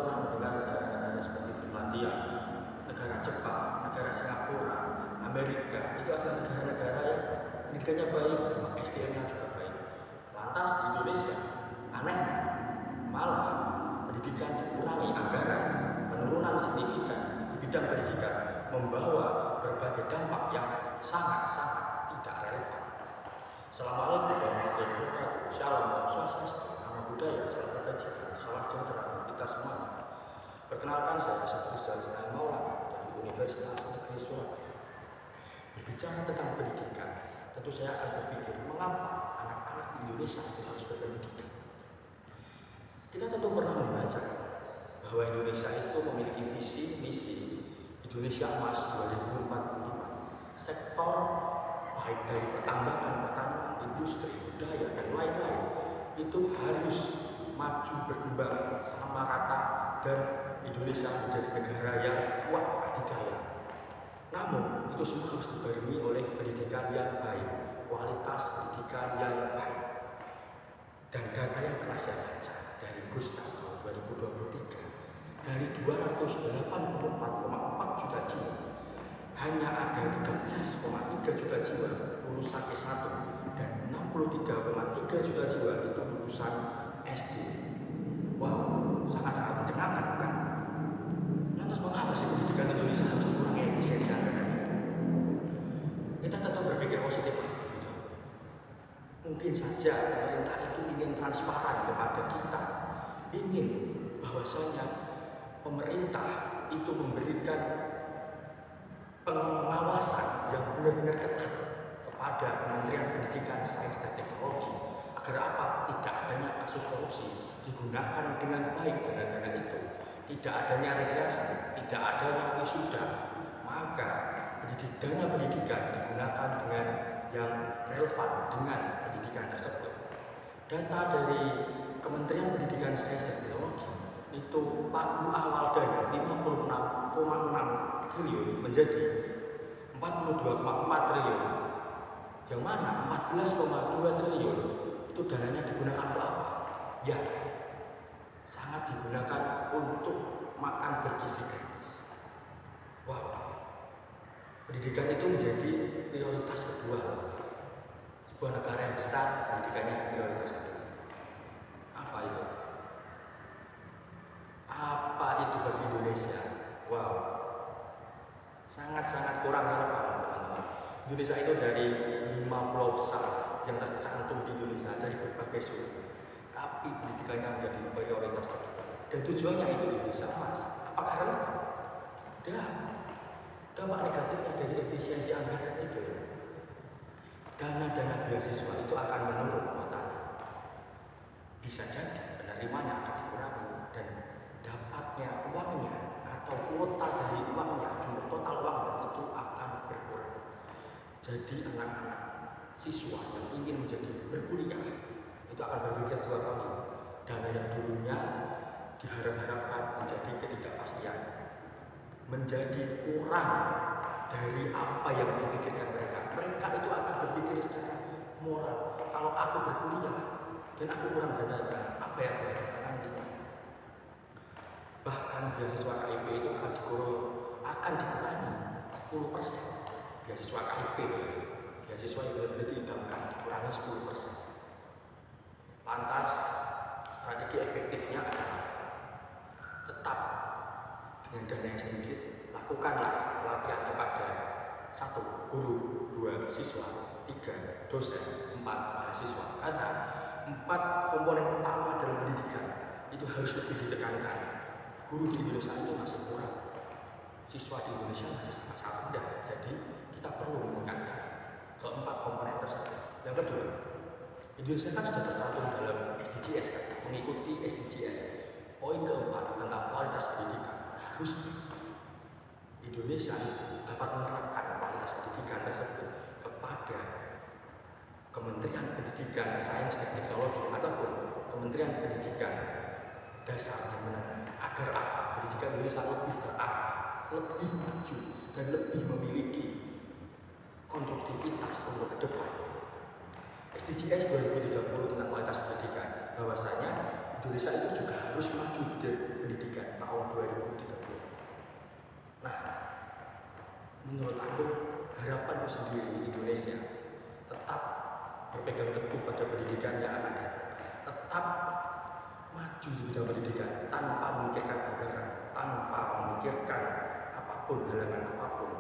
pernah mendengar negara-negara seperti Finlandia, negara Jepang, negara Singapura, Amerika, itu adalah negara-negara yang pendidikannya baik, SDM-nya juga baik. Lantas di Indonesia, anehnya, malah pendidikan dikurangi anggaran, penurunan signifikan di bidang pendidikan membawa berbagai dampak yang sangat-sangat tidak relevan. Assalamualaikum warahmatullahi wabarakatuh. Shalom, Om Swastiastu, Namo Buddhaya, salam kebajikan, salam sejahtera bagi kita semuanya. Perkenalkan, saya Syafri Sulaiman Maulana dari Universitas Negeri Surabaya. Berbicara tentang pendidikan, tentu saya akan berpikir mengapa anak-anak di Indonesia itu harus berpendidikan. Kita tentu pernah membaca bahwa Indonesia itu memiliki visi misi Indonesia Emas 2045. Sektor baik dari pertambangan, pertanian, industri, budaya, dan lain-lain itu harus maju berkembang sama rata dan Indonesia menjadi negara yang kuat adidaya. Namun itu semua harus dibarengi oleh pendidikan yang baik, kualitas pendidikan yang baik. Dan data yang pernah saya baca dari Gustat tahun 2023, dari 284,4 juta jiwa, hanya ada 13,3 juta jiwa lulusan S1 dan 63,3 juta jiwa itu lulusan SD. Wow, sangat-sangat mencengangkan, bukan? Lantas mengapa sih pendidikan Indonesia harus dikurangi efisiensi anggarannya? Kita tentu berpikir positif lah. Mungkin saja pemerintah itu ingin transparan kepada kita, ingin bahwasanya pemerintah itu memberikan pengawasan yang benar-benar ketat kepada Kementerian Pendidikan, Sains dan Teknologi agar apa? Tidak adanya kasus korupsi digunakan dengan baik dana-dana itu, tidak adanya rekreasi, tidak adanya wisuda, maka dana pendidikan digunakan dengan yang relevan dengan pendidikan tersebut. Data dari Kementerian Pendidikan, Sains dan Teknologi itu pagu awal dana 56,6 triliun menjadi 42,4 triliun, yang mana 14,2 triliun itu dananya digunakan untuk apa? Ya, sangat digunakan untuk makan bergizi gratis. Wow, pendidikan itu menjadi prioritas kedua. Sebuah negara yang besar, pendidikannya prioritas kedua. Apa itu? Apa itu bagi Indonesia? Wow, sangat-sangat kurang relevan, teman-teman. Indonesia itu dari 5 pulau besar yang tercantum di Indonesia dari berbagai sudut, tapi pendidikannya menjadi prioritas kedua. Dan tujuannya itu Indonesia Emas. Apakah relevan? Tidak. Dampak negatifnya dari efisiensi anggaran itu, dana-dana beasiswa itu akan menurun kuotanya. Bisa jadi penerimanya akan dikurangi dan dapatnya uangnya atau kuota dari uangnya, jumlah total uangnya itu akan berkurang. Jadi anak-anak siswa yang ingin menjadi berkuliah itu akan berpikir 2 kali. Dana yang dulunya diharap-harapkan menjadi ketidakpastian, menjadi kurang dari apa yang dipikirkan mereka. Mereka itu akan berpikir secara moral. Kalau aku berkuliah dan aku kurang dana, apa yang aku lakukan nantinya? Bahkan beasiswa KIP itu akan dikurangi 10%. Beasiswa KIP, beasiswa yang benar-benar diidamkan, dikurangi 10%. Lantas strategi efektifnya adalah tetap dengan dana yang sedikit, lakukanlah pelatihan kepada 1 guru, 2 siswa, 3 dosen, 4 mahasiswa. Karena 4 komponen utama dalam pendidikan itu harus lebih ditekankan. Guru di Indonesia itu masih kurang, siswa di Indonesia masih sangat-sangat rendah. Jadi kita perlu meningkatkan keempat komponen tersebut. Yang kedua, Indonesia kan sudah tercantum dalam SDGs, kan? Mengikuti SDGs. Poin keempat tentang kualitas pendidikan, harus Indonesia itu dapat menerapkan kualitas pendidikan tersebut kepada Kementerian Pendidikan, Sains dan Teknologi ataupun Kementerian Pendidikan Dasar dan Menengah, agar apa? Pendidikan Indonesia lebih terarah, lebih maju, dan lebih memiliki konstruktivitas untuk ke depan. SDGs 2030 tentang kualitas pendidikan, bahwasanya Indonesia itu juga harus maju di pendidikan, menurut aku harapanku sendiri Indonesia tetap berpegang teguh pada pendidikan yang akan datang, tetap maju di bidang pendidikan tanpa memikirkan anggaran, tanpa memikirkan apapun, halangan apapun.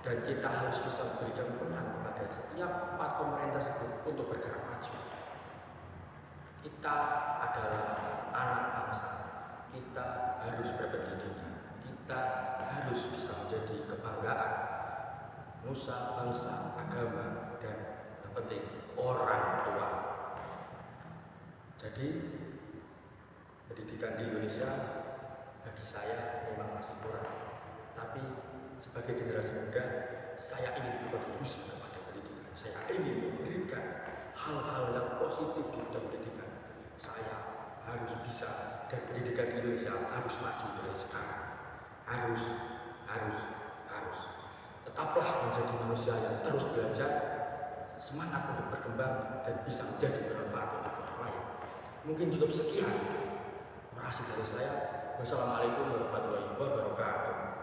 Dan kita harus bisa memberikan peran kepada setiap empat komponen tersebut untuk bergerak maju. Kita adalah anak bangsa, kita harus berpendidikan, kita harus bisa menjadi kebanggaan nusa, bangsa, agama, dan yang penting orang tua. Jadi pendidikan di Indonesia bagi saya memang masih kurang, tapi sebagai generasi muda saya ingin berkontribusi kepada pendidikan. Saya ingin memberikan hal-hal yang positif di bidang pendidikan. Saya harus bisa, dan pendidikan di Indonesia harus maju dari sekarang. Harus. Tetaplah menjadi manusia yang terus belajar, semangat untuk berkembang dan bisa menjadi bermanfaat untuk orang lain. Mungkin cukup sekian. Terima kasih dari saya. Wassalamualaikum warahmatullahi wabarakatuh.